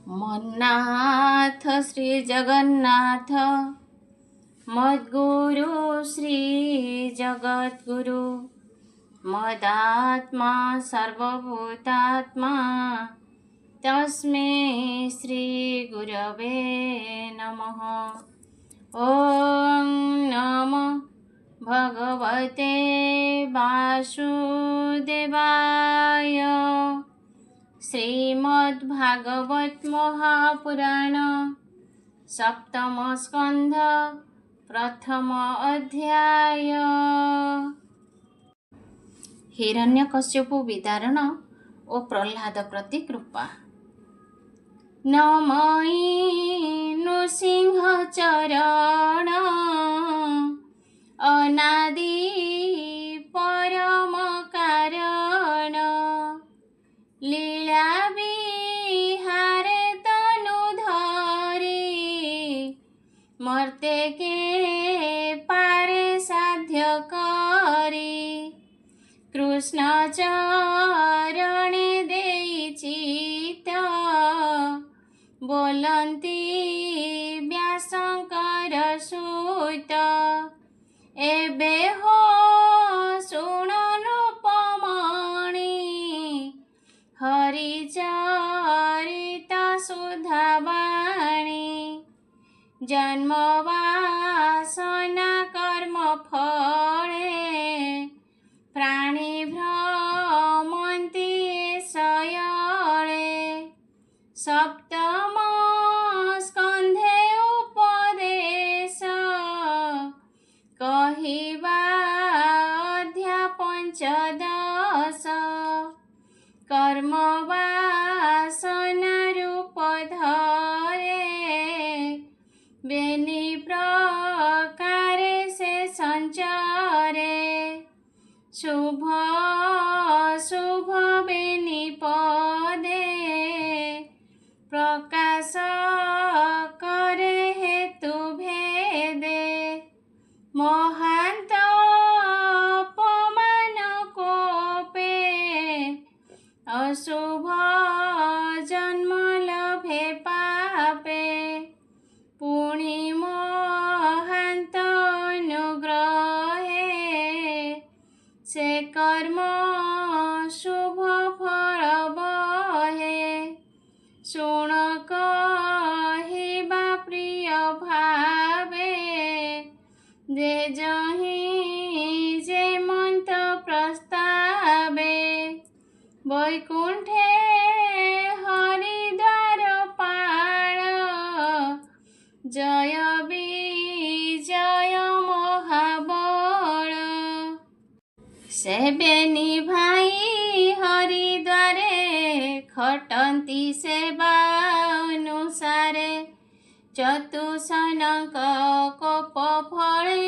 मन्नाथ श्री जगन्नाथ मद्गुरु श्री जगद्गुरु मदात्मा सर्वभूतात्मा तस्मै श्री गुरवे नमः। ॐ नमो भगवते वासुदेवाय। श्रीमद्भागवत महापुराण सप्तम स्कंध प्रथम अध्याय। हिरण्यकश्यपु विदारण और प्रह्लाद प्रति कृपा। नमई नृसिंह चरण अनादि परम कारण लीला विहारे तनु धरी मर्ते के पारे साध्य करी कृष्ण चरणे देई चित बोलंती व्यासंकर सुत एबे हो सुण रूपमणि हरिचरित सुधावाणी जन्म वासना कर्म फले प्राणी भ्रमन्ति शयले सप्तम स्कन्धे उपदेश कहिबा अध्याय पंचदश कर्म वासना रूप धरे बेनि प्रकारे से संचारे शुभ शुभ बेनि पदे प्रकाश करे हेतु भेदे महांत अपमान कोपे अशुभ जन्म लभे पापे पुनि महांत अनुग्रहे से कर्म शुभ फल बहे शुण कहिबा प्रिय भावे जे जहि जे मंत प्रस्तावे वैकुंठे हरिद्वार पाळ जय विजय महाबल सेबेनि भाई हरिद्वारे खटंती सेवा अनुसारे चतुसनक कोप फले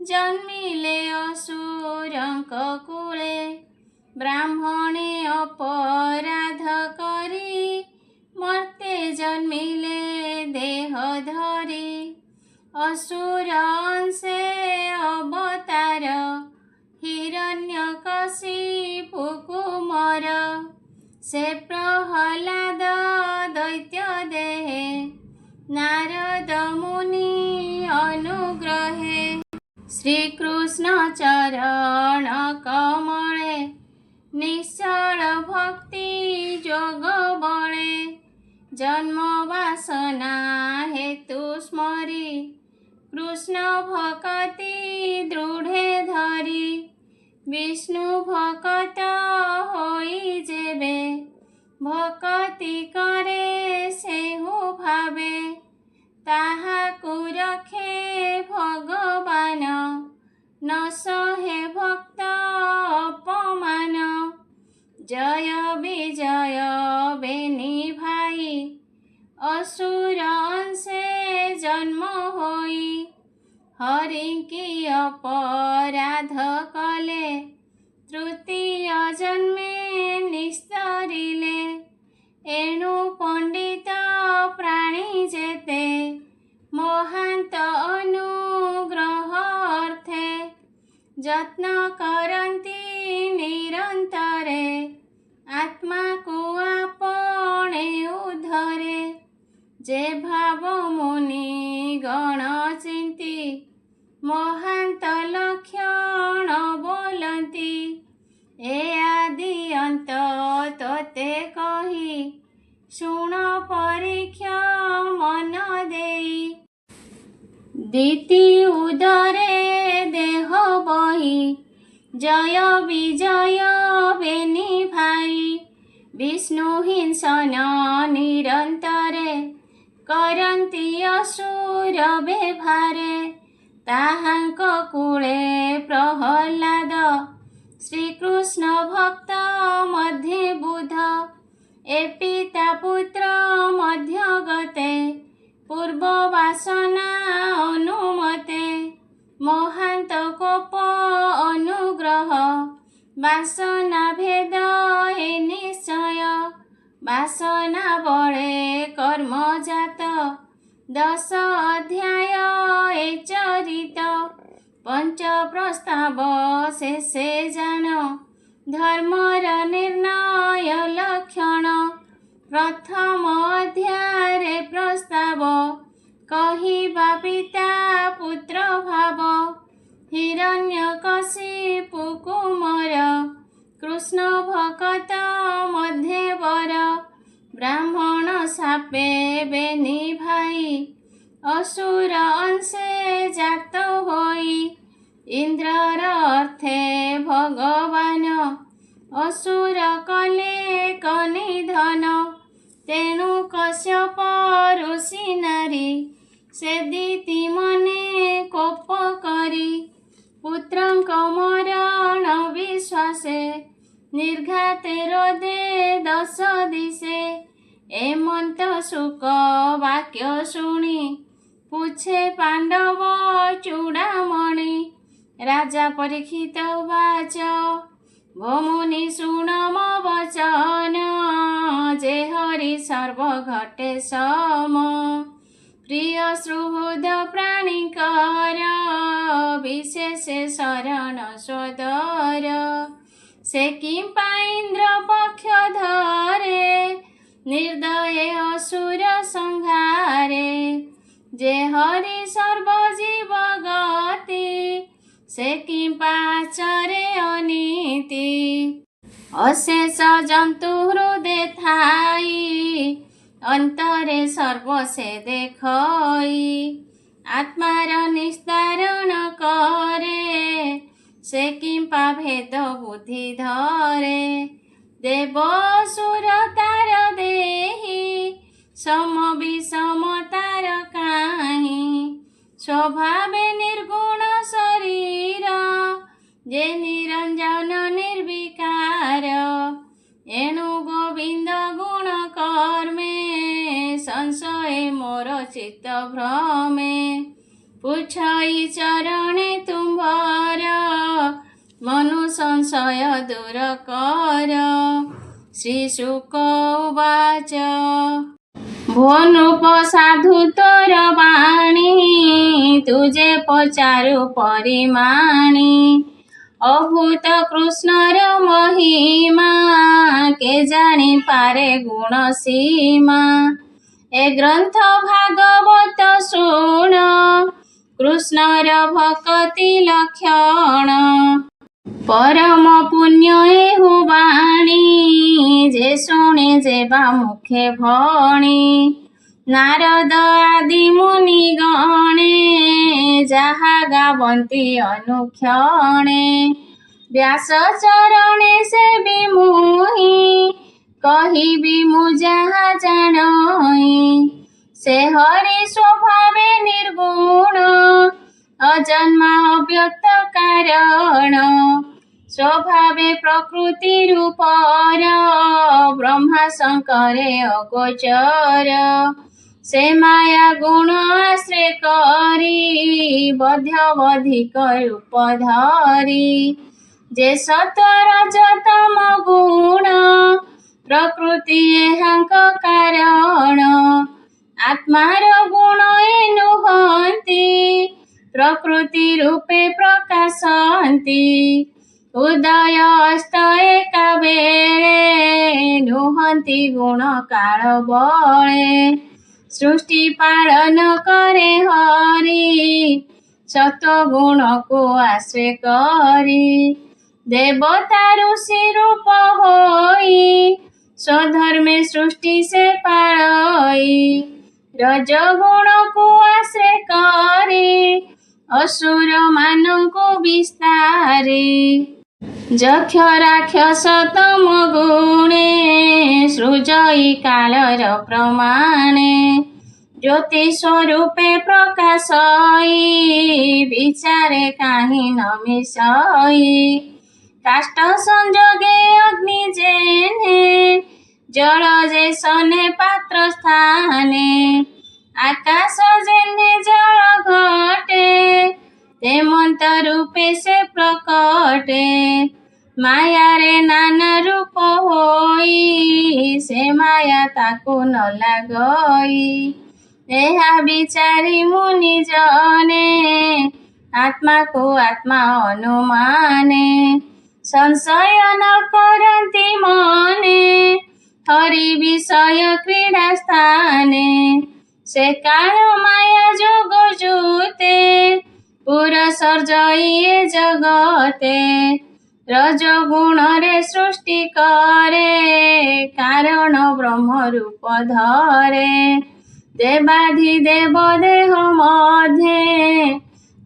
जन्मिले असुरंक कूले ब्राह्मणे अपराध करी मर्ते जन्मिले देह धरी असुर अंशे अवतार हिरण्यकशिपु कुमार से प्रह्लाद दैत्य देहे नारद मुनि अनुग्रहे श्रीकृष्ण चरण कमले निश्चल भक्ति जोग बले जन्म वासना हेतु स्मरी कृष्ण भक्ति दृढ़े धरी विष्णु भक्त होई जेबे भक्ति करे सेहु भावे ताहाकु रखे भगवान न सहे भक्त अपमान जय विजय बेनि भाई असुर अंशे जन्म होई हरि की अपराध कले तृतीय जन्मे निस्तरिले एणु पंडित प्राणी जेते महांत अनुग्रह अर्थे जत्न करन्ति निरंतरे आत्मा को आपणे उधरे जे भाव मुनि गण चिंती महांत लक्षण बोलती ए आदि अंत तोते कही शुण परीक्षा मन देई दीति उदरे देह बही जय विजय बेनी भाई विष्णु हिंसन निरंतरे करंती असुर बेभारे ताहांक कूले प्रहलाद श्रीकृष्ण भक्त मध्ये बुध ए पिता पुत्र मध्य गते पूर्व वासना अनुमते महांत कोप अनुग्रह वासना भेद हे निश्चय वासना बळे कर्म जात 10 अध्याय ए चरित पंच प्रस्ताव शेषे जान धर्मर निर्णय लक्षण प्रथम अध्याय प्रस्ताव कहिबा पिता पुत्र भाव हिरण्यकशिपु कुमार कृष्ण भक्त मध्ये वर ब्राह्मण सापे बेनी भाई असुर अंशे जात होई इंद्रर अर्थे भगवान असुर कले कनिधन तेणु कश्यप ऋषि नारी सेदिति मने कोप करी पुत्रंक मरण विश्वासे निर्घाते रोदे 10 दिशे एमंत सुक वाक्य शुणी पूछे पांडव चूड़ामणि राजा परीक्षित उवाच भमुनि शुण मो वचन जे हरि सर्व घटे सम प्रिय सुहृद प्राणिकर विशेष शरण स्वदर से किंपा इंद्र पक्ष धरे निर्दये असुर संहारे जे हरि सर्व जीव गति से किंपा चरे अनीति अशेष जंतु हृदय थाई अंतरे सर्व से देखई आत्मार निस्तारण करे से किंपा भेद बुद्धि धरे देव सुर तार देहि सम विषम तार काहि स्वभावे निर्गुण शरीर जे निरंजन निर्विकार एणु गोविंद गुण कर्मे संशय मोर चित्त भ्रमे पुछई चरणे तुम्हार मनु संशय दूर कर श्री शुक उवाच भोनुप साधु तोर वाणी तुझे पचारु परिमाणी अभूत कृष्णर महिमा के जानी पारे गुण सीमा ए ग्रंथ भागवत शुण कृष्णर भक्ति लक्षण परम पुण्य एहु वाणी जे शुणे जेबा मुखे भणी नारद आदि मुनि गणे जहा गावंती अनुक्षणे व्यास चरणे से विमुहि कहिबि मु जहा जानई से हरि स्वभावे निर्गुण अजन्मा अव्यक्त कारण स्वभावे प्रकृति रूपर ब्रह्मा शंकरे अगोचर से माया गुण आश्रय करी बध्यवधिक रूप धरी जे सत्वरजतम गुण प्रकृति एहांक कारण आत्मार गुण नुहंती प्रकृति रूपे प्रकाशन्ति उदय अस्त एका बेळे नुहंती गुण काल बळे सृष्टि पालन करे हरि सत्व गुण को आश्रय करी देवता ऋषि रूप होई स्वधर्मे सृष्टि से पालई रज गुण को आश्रय करी असुर मानंको विस्तारे ଯକ୍ଷ ରାକ୍ଷସ ତମ ଗୁଣେ ସୃଜଇ କାଳର ପ୍ରମାଣେ ଜ୍ୟୋତି ସ୍ୱରୂପେ ପ୍ରକାଶଇ ବିଚାରେ କାହିଁ ନ ମିଶଇ କାଷ୍ଠ ସଂଯୋଗେ ଅଗ୍ନି ଯେନେ ଜଳ ଯେ ସନେ ପାତ୍ର ସ୍ଥାନେ ଆକାଶ ଯେନେ ଜଳ ଘଟେ ହେମନ୍ତ ରୂପେ ସେ ପ୍ରକଟେ ମାୟାରେ ନାନା ରୂପ ହୋଇ ସେ ମାୟା ତାକୁ ନ ଲାଗଇ ଏହା ବିଚାରି ମୁନି ଜନେ ଆତ୍ମାକୁ ଆତ୍ମା ଅନୁମାନେ ସଂଶୟ ନ କରନ୍ତି ମନେ ହରି ବିଷୟ କ୍ରୀଡ଼ା ସ୍ଥାନେ ସେ କାଳ ମାୟା ଯୋଗ ଜୁତେ ପୁର ସର୍ଜଇ ଏ ଜଗତେ ରଜ ଗୁଣରେ ସୃଷ୍ଟି କରେ କାରଣ ବ୍ରହ୍ମ ରୂପ ଧରେ ଦେବାଧିଦେବ ଦେହ ମଧ୍ୟେ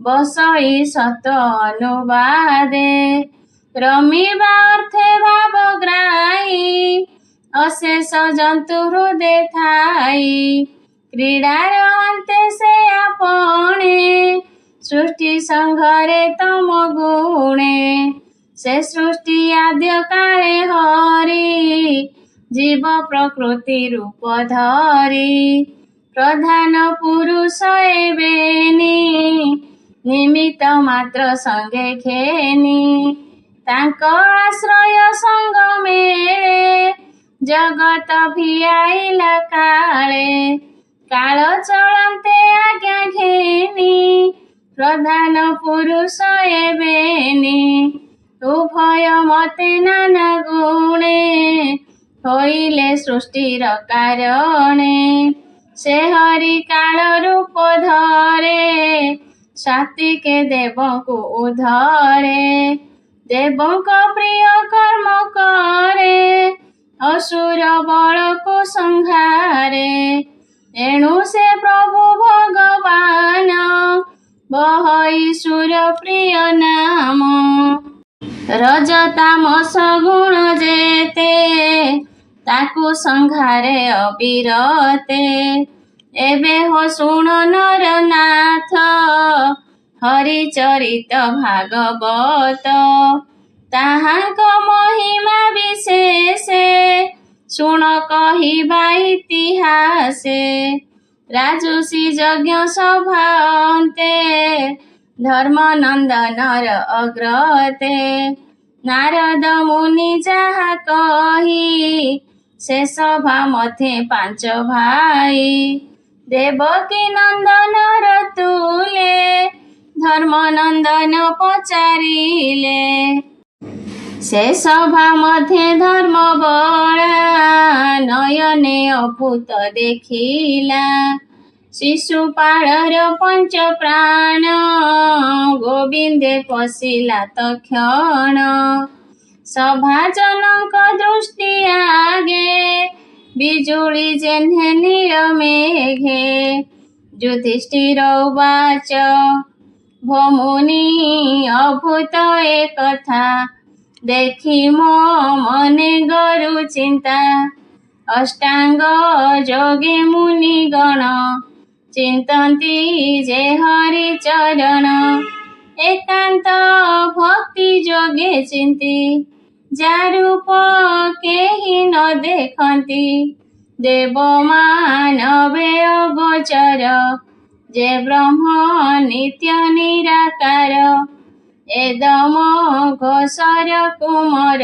ବସଇ ସତ ଅନୁବାଦେ ରମିବା ଅର୍ଥେ ଭାବଗ୍ରାହୀ ଅଶେଷ ଜନ୍ତୁ ହୃଦେ ଥାଇ କ୍ରୀଡ଼ାର ଅନ୍ତେ ସେ ଆପଣେ सृष्टि संघरे तम गुणे से सृष्टि आद्य काले हरि जीव प्रकृति रूप धरी प्रधान पुरुष एबेनी निमित्त मात्र संगे खेनी तांको आश्रय संग मेले जगत भियाइला काले काल चलते आज्ञा घेनी प्रधान पुरुष एबेनी उभय मते नाना गुणे होइले सृष्टिर कारणे से हरि काल रूप धरे सात्विके देवंकु उधरे देवंक प्रिय कर्म करे असुर बल को संहारे एणु से प्रभु भगवान बहई सुर प्रिय नाम रज तामस गुण जेते ताकु संघारे अविरते एबे हो सुण नर नाथ हरिचरित भागवत ताहांक महिमा विशेषे सुण कहिबा इतिहासे राजुषी यज्ञ सभा अन्ते धर्म नंदनर अग्रते नारद मुनि जाहा कही से सभा मध्य पांच भाई देवकी नंदनर तुले धर्म नंदन पचारिले से सभा मध्य धर्म बड़ा नयने अभूत देखिला शिशुपाळर पंच प्राण गोविंदे पशिला तक्षण सभाजनक दृष्टि आगे बिजुली जेन्हे नील मेघे युधिष्ठिर उवाच भमुनि अभूत एकथा देखि मो मने गरु चिंता अष्टांग जोगे मुनिगण चिंतन्ति जे हरि चरण एकांत भक्ति जोगे चिंती जा रूप केहि न देखंती देव मानवे अगोचर जे ब्रह्म नित्य निराकार एदम घोषर कुमर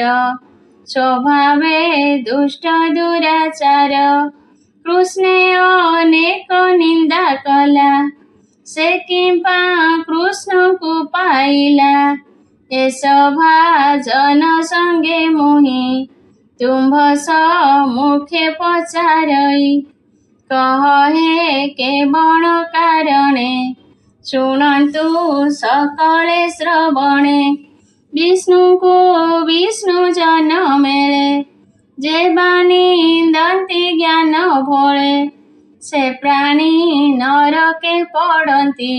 स्वभावे दुष्ट दुराचार कृष्णे अनेक निंदा कला से किंपा कृष्ण को पाइला ए सभा जन संगे मोहि तुम्भ मुखे पचारई कहे केवल कारणे शुणन्तु सकले श्रवणे विष्णु को विष्णु जन मेले जे बानी दंती ज्ञान भोले से प्राणी नरके पड़ती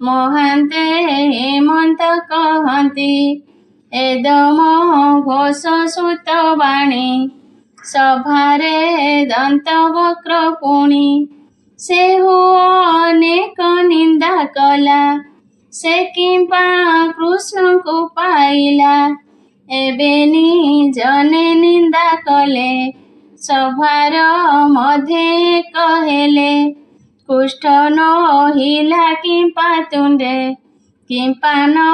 महान्ते हेमंत कहती एदम घोष सुत वाणी सभारे दंत वक्र पुणी से हो अनेक निंदा कला से किंपा कृष्ण को पाइला एबेनी जने निंदा कले सभार मध्य कहेले कुष्ठ न हिला किंपा तुंडे किंपा न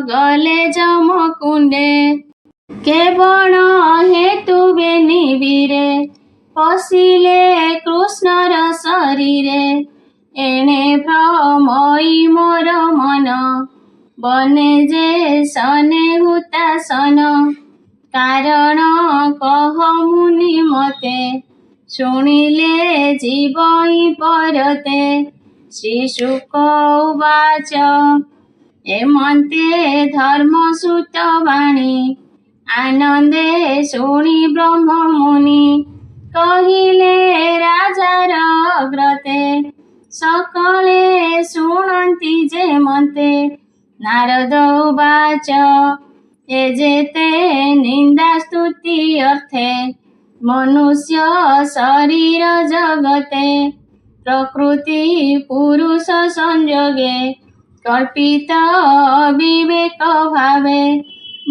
गले जम कुंडे केवल हेतु बेनी वीरे पशिले कृष्णर शरीरे एणे भ्रमई मोर मन बने जे सने हुतासन कारण कह मुनि मते शुणिले जीवई परते श्री शुक उवाच एमन्ते धर्मसुत वाणी आनंदे शुणी ब्रह्म मुनि कहिले राजार अग्रते सकले शुणन्ति जे मन्ते नारद उवाच ए जेते निंदा स्तुति अर्थे मनुष्य शरीर जगते प्रकृति पुरुष संयोगे कल्पित विवेक भावे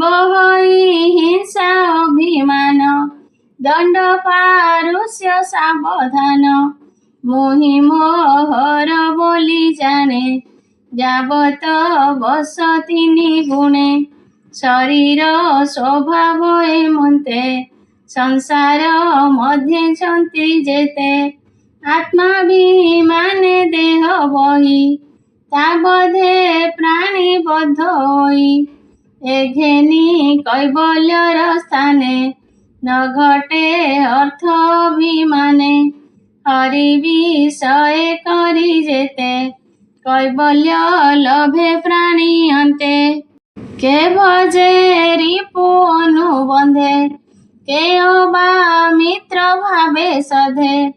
बहई हिंसा अभिमान दंड पारुष्य सावधान मोहि मोहर बोली जाने जावत बसति निगुणे शरीर स्वभाव एमन्ते संसार मध्ये छन्ति जेते आत्माभिमाने देह बहि ताबधे प्राणी बद्ध होई एघेनी कैवल्यर स्थाने न घटे अर्थ अभिमाने हरि विषय करी जेते कैवल्य लभे प्राणी अन्ते के भजे रिपु अनुबंधे के अबा मित्र भावे सधे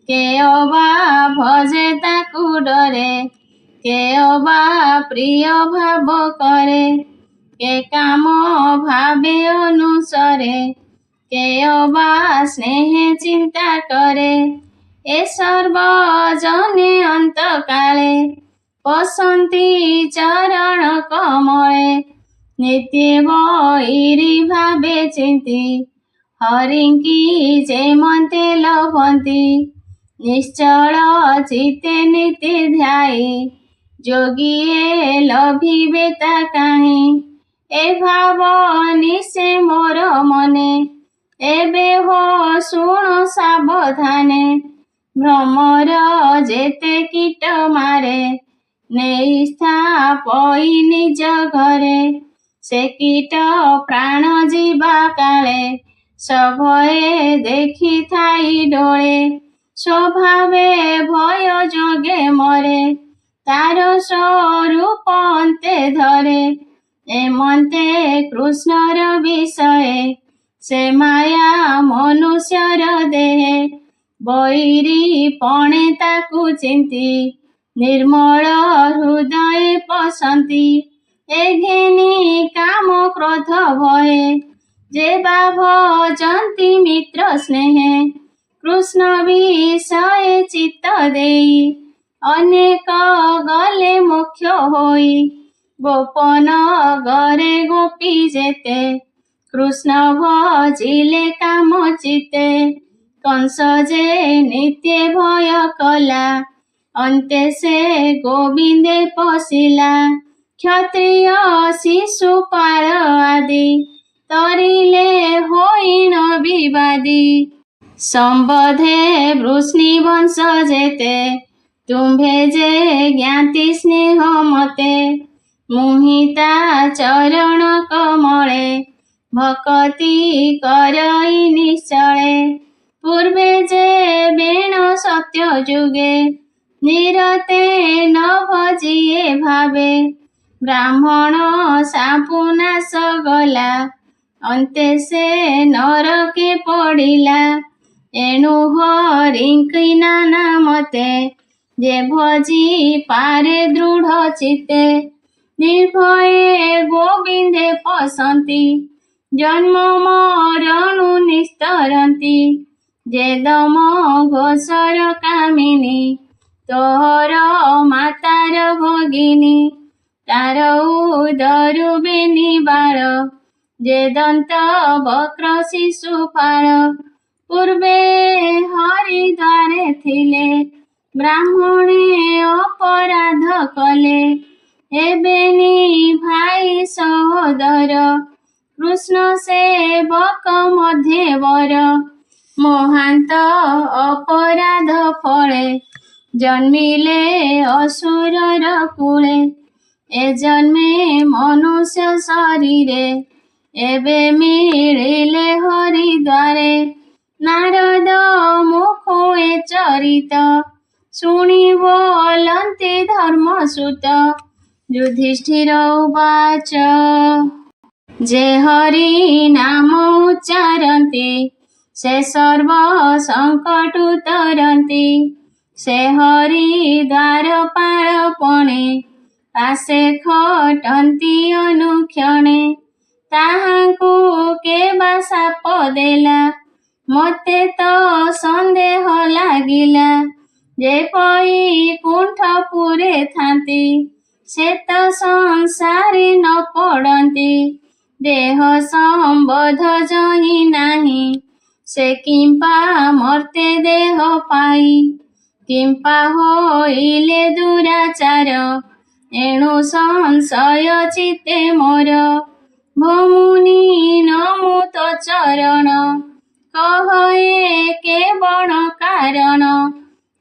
के अबा भजे ताकु डरे के अबा प्रिय भाव करे के काम भावे अनुसरे के अबा स्नेह चिंता करे ए सर्व जने अंत काले पसंती चरण कमले नित्य वैरी भावे चिंती हरिंकी जेमन्ते लभन्ति निश्चल चित्ते नित्य ध्यायी जोगिए लभिबे ता काहि ए भाव निशे मोर मने एबे हो शुण सावधाने भ्रमर जेते कीट मारे नेई स्थापई निज घरे से कीट प्राण जीवा काले सभये देखि थाई डोळे स्वभावे भय जोगे मरे तार स्वरूप अन्ते धरे एमन्ते कृष्णर विषये से माया मनुष्यर देहे बैरी पणे ताकु चिंती निर्मल हृदय पसंती एघेनी काम क्रोध भये जे भजन्ति मित्र स्नेहे कृष्ण विषय चित्त देई अनेक गले मुख्य होई गोपन गरे गोपी जेते कृष्ण भजिले काम चिते कंस जे नित्य भय कला अन्ते से गोविंदे पशिला क्षत्रिय शिशुपाल आदि तरिले होइन विवादी संबधे वृष्णि वंश जेते तुम्भे जे ज्ञाति स्नेह मते मुहिता चरण कमले भक्ति करई निश्चले ପୂର୍ବେ ଯେ ବେଣ ସତ୍ୟ ଯୁଗେ ନିରତେ ନ ଭଜିଏ ଭାବେ ବ୍ରାହ୍ମଣ ସାପୁ ନାଶ ଗଲା ଅନ୍ତେ ସେ ନରକେ ପଡ଼ିଲା ଏଣୁ ହରିଙ୍କି ନାନା ମତେ ଯେ ଭଜି ପାରେ ଦୃଢ଼ ଚିତ୍ତେ ନିର୍ଭୟେ ଗୋବିନ୍ଦେ ପଶନ୍ତି ଜନ୍ମ ମରଣୁ ନିସ୍ତରନ୍ତି ଯେ ଦମ ଘୋଷର କାମିନୀ ତୋହର ମାତାର ଭଗିନୀ ତାର ଉଦରୁ ବେନି ବାଳ ଯେ ଦନ୍ତ ବକ୍ର ଶିଶୁପାଳ ପୂର୍ବେ ହରିଦ୍ୱାରେ ଥିଲେ ବ୍ରାହ୍ମଣେ ଅପରାଧ କଲେ ଏବେ ଭାଇ ସହୋଦର କୃଷ୍ଣ ସେବକ ମଧ୍ୟବର ମହାନ୍ତ ଅପରାଧ ଫଳେ ଜନ୍ମିଲେ ଅସୁରର କୂଳେ ଏ ଜନ୍ମେ ମନୁଷ୍ୟ ଶରୀରେ ଏବେ ମିଳିଲେ ହରିଦ୍ୱାରେ ନାରଦ ମୁଖ ଏ ଚରିତ ଶୁଣି ବୋଲନ୍ତି ଧର୍ମସୂତ ଯୁଧିଷ୍ଠିର ଉବାଚ ଯେ ହରି ନାମ ଉଚ୍ଚାରନ୍ତି ସେ ସର୍ବ ସଙ୍କଟୁ ତରନ୍ତି ସେ ହରି ଦ୍ୱାରପାଳପଣେ ଆସେ ଖଟନ୍ତି ଅନୁକ୍ଷଣେ ତାହାଙ୍କୁ କେବା ସାପ ଦେଲା ମତେ ତ ସନ୍ଦେହ ଲାଗିଲା ଯେପରି କୁଣ୍ଠପୁରେ ଥାନ୍ତି ସେ ତ ସଂସାରେ ନ ପଡ଼ନ୍ତି ଦେହ ସମ୍ବୋଧ ଜହି ନାହିଁ ସେ କିମ୍ପା ମର୍ତ୍ତେ ଦେହ ପାଇ କିମ୍ପା ହୋଇଲେ ଦୁରାଚାର ଏଣୁ ସଂଶୟ ଚିତ୍ତେ ମୋର ଭମୁନି ନମୁ ତୋ ଚରଣ କହ ଏ କେବଳ କାରଣ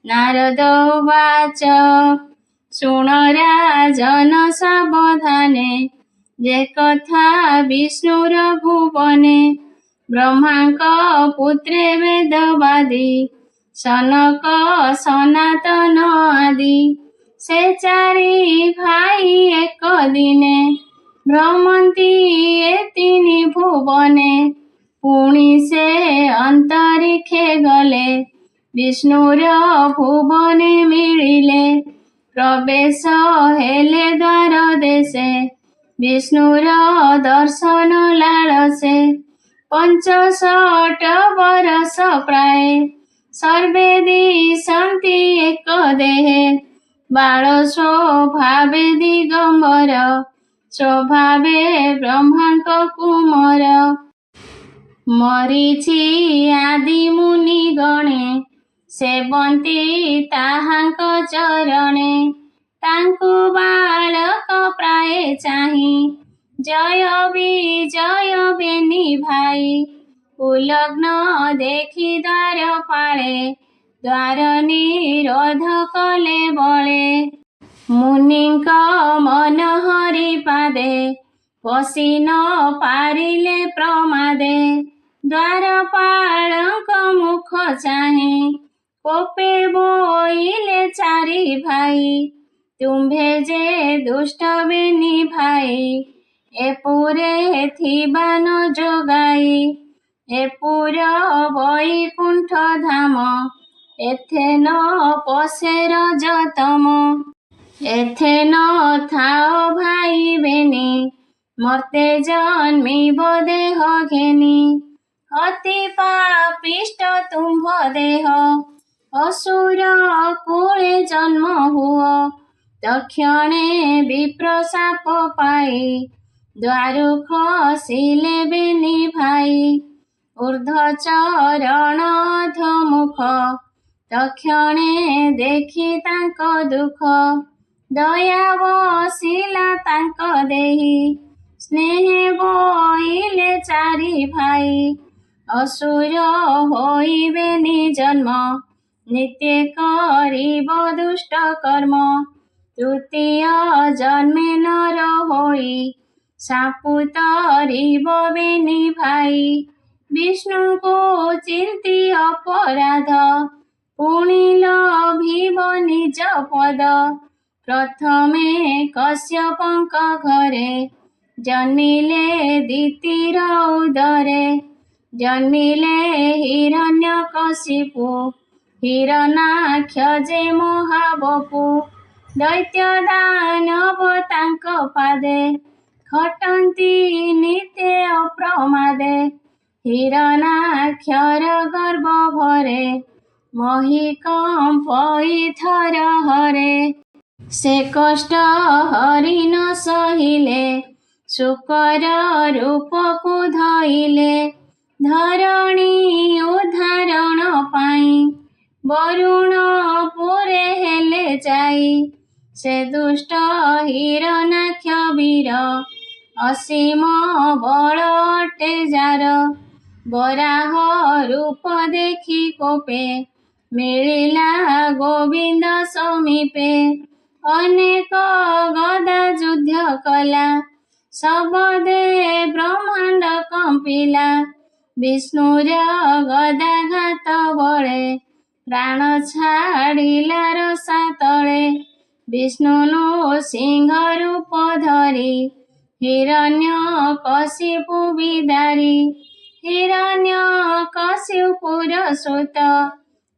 ନାରଦ ଉବାଚ ଶୁଣ ରାଜନ ସାବଧାନେ ଯେ କଥା ବିଷ୍ଣୁର ଭୁବନେ ବ୍ରହ୍ମାଙ୍କ ପୁତ୍ରେ ବେଦବାଦୀ ସନକ ସନାତନ ଆଦି ସେ ଚାରି ଭାଇ ଏକ ଦିନେ ଭ୍ରମନ୍ତି ଏ ତିନି ଭୁବନେ ପୁଣି ସେ ଅନ୍ତରିକ୍ଷେ ଗଲେ ବିଷ୍ଣୁର ଭୁବନେ ମିଳିଲେ ପ୍ରବେଶ ହେଲେ ଦ୍ୱାର ଦେଶେ ବିଷ୍ଣୁର ଦର୍ଶନ ଲାଳସେ 65 ବରଷ ପ୍ରାୟ ସର୍ବେ ଦିଶନ୍ତି ଏକ ଦେହେ ବାଳ ସ୍ୱଭାବେ ଦିଗମ୍ବର ସ୍ୱଭାବେ ବ୍ରହ୍ମାଙ୍କ କୁମର ମରିଛି ଆଦି ମୁନି ଗଣେ ସେବନ୍ତି ତାହାଙ୍କ ଚରଣେ ତାଙ୍କୁ ବାଳକ ପ୍ରାୟ ଚାହିଁ ଜୟ ବିଜୟ ବେନି ଭାଇ ଉଲଗ୍ନ ଦେଖି ଦ୍ୱାରପାଳେ ଦ୍ୱାର ନିରୋଧ କଲେ ବଳେ ମୁନିଙ୍କ ମନ ହରି ପାଦେ ପଶି ନ ପାରିଲେ ପ୍ରମାଦେ ଦ୍ୱାରପାଳଙ୍କ ମୁଖ ଚାହିଁ କୋପେ ବୋଇଲେ ଚାରି ଭାଇ ତୁମ୍ଭେ ଯେ ଦୁଷ୍ଟ ବେନି ଭାଇ ଏପୁରେ ଥିବା ନ ଯୋଗାଇ ଏପୁର ବୈକୁଣ୍ଠ ଧାମ ଏଥେ ନ ପଶେ ରଜତମ ଏଥେ ନ ଥାଅ ଭାଇ ବେନି ମର୍ତ୍ତେ ଜନ୍ମିବ ଦେହ ଘେନି ଅତି ପାପିଷ୍ଟ ତୁମ୍ଭ ଦେହ ଅସୁର କୂଳେ ଜନ୍ମ ହୁଅ ତକ୍ଷଣେ ବିପ୍ର ଶାପ ପାଇ ଦ୍ୱାରୁ ଖସିଲେ ବେନି ଭାଇ ଊର୍ଦ୍ଧ୍ୱ ଚରଣ ଅଧୋମୁଖ ତକ୍ଷଣେ ଦେଖି ତାଙ୍କ ଦୁଃଖ ଦୟା ବସିଲା ତାଙ୍କ ଦେହି ସ୍ନେହେ ବୋଇଲେ ଚାରି ଭାଇ ଅସୁର ହୋଇବେନି ଜନ୍ମ ନିତ୍ୟ କରିବ ଦୁଷ୍ଟ କର୍ମ ତୃତୀୟ ଜନ୍ମେ ନର ହୋଇ ସାପୁ ତରିବ ବେନି ଭାଇ विष्णु को चिंती अपराध पुणी लभिब निज पद प्रथमे कश्यपंक घरे जन्मिले दितिर उदरे जन्मिले हिरण्यकशिपु हिरणाक्ष जे महाबपु दैत्य दानव तांक पादे खटंती नित्य अप्रमादे हिरणाक्षर गर्भ भरे महिकंपई थर हरे से कष्ट हरि न सहिले शुकर रूप को धइले धरणी उद्धारण पाई वरुण पुरे हेले जाई से दुष्ट हिरणाक्ष वीर असीम बल अटे जार बराह रूप देखी कोपे मिलिला गोविंद समीपे अनेक गदा युद्ध कला सबदे ब्रह्मांड कंपिला विष्णुर गदाघात बळे प्राण छाड़िला रसा तळे विष्णु सिंह रूप धरी हिरण्य कशिपु विदारी हिरण्य कशिपुर सुत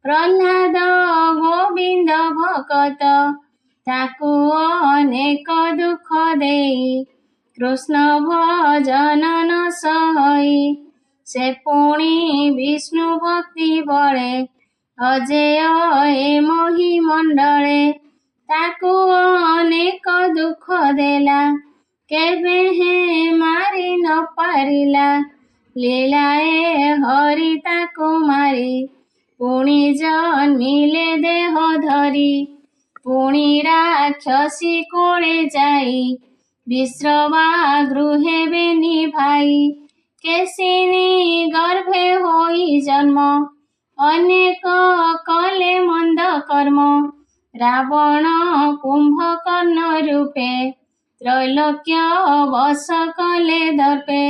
प्रह्लाद गोविंद भकत ताकू अनेक दुख देई कृष्ण भजन न सहई से पुणी विष्णु भक्ति बळे अजेय ए मोहि मंडळे ताकू अनेक दुख देला केबे हे मारी न पारिला लीलाए हरि ताकू मारी पुणी जन्मिले देह धरी पुणी राक्षसी कोळे जाई विश्रवा गृहे बेनी भाई केसिनी गर्भे होई जन्म अनेक कले मंद कर्म रावण कुंभकर्ण रूपे त्रैलोक्य वश कले दर्पे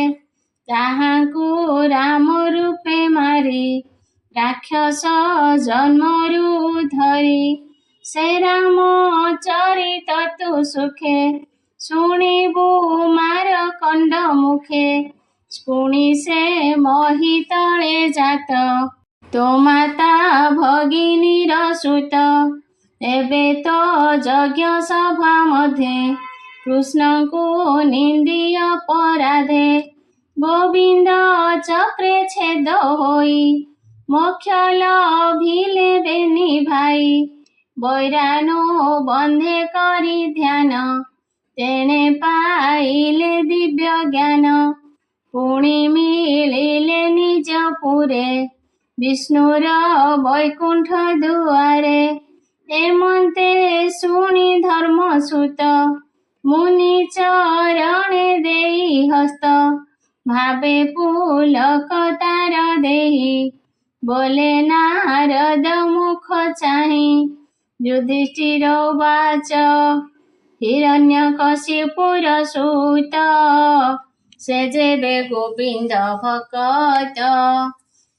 ताहाकू राम रूपे मारी राक्षस जन्मरू धरी से राम चरित तु सुखे शुणिबु मार कंड मुखे पुणी से मोहि तळे जात तो माता भगिनीर सुत एबे तो यज्ञ सभा मध्ये कृष्ण को निंदी अपराधे गोविंद चक्रे छेद होई मोक्ष लभिले बेनी भाई बैरानो बंधे करी ध्यान तेणे पाइले दिव्य ज्ञान पुणी मिलिले निज पुरे विष्णुर वैकुंठ दुआरे एमंते शुणी धर्म सुत मुनि चरणे देई हस्त भावे पुलक तार देही बोले नारद मुख चाहि युधिष्ठिर उवाच हिरण्यकशिपुर सुत से जेबे गोविंद भकत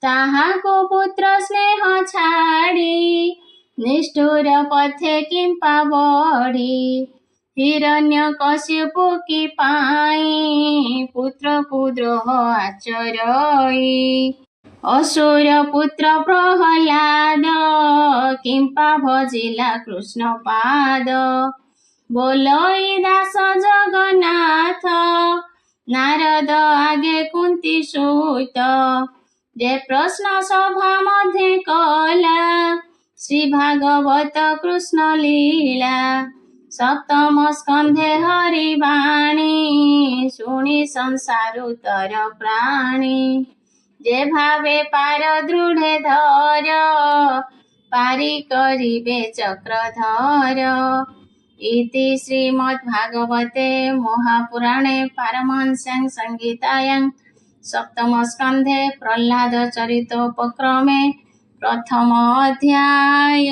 ताहाको पुत्र स्नेह छाड़ी निष्ठुर पथे किंपा बढ़ी हिरण्यकशिपु की पाई पुत्र पुद्रोह आचरई असुर पुत्र प्रह्लाद किंपा भजिला कृष्ण पाद बोलई दास जगन्नाथ नारद आगे कुंती सुत जे प्रश्न सभा मध्ये कला श्री भागवत कृष्ण लीला सप्तम स्कंधे हरि वाणी शुणी संसार उतर प्राणी जे भावे पार दृढ़े धर पारी करिबे चक्रधर इति श्रीमद्भागवते महापुराणे पारमहंस्यां संहितायां सप्तम स्कंधे प्रह्लाद चरितोपक्रमे प्रथम अध्याय।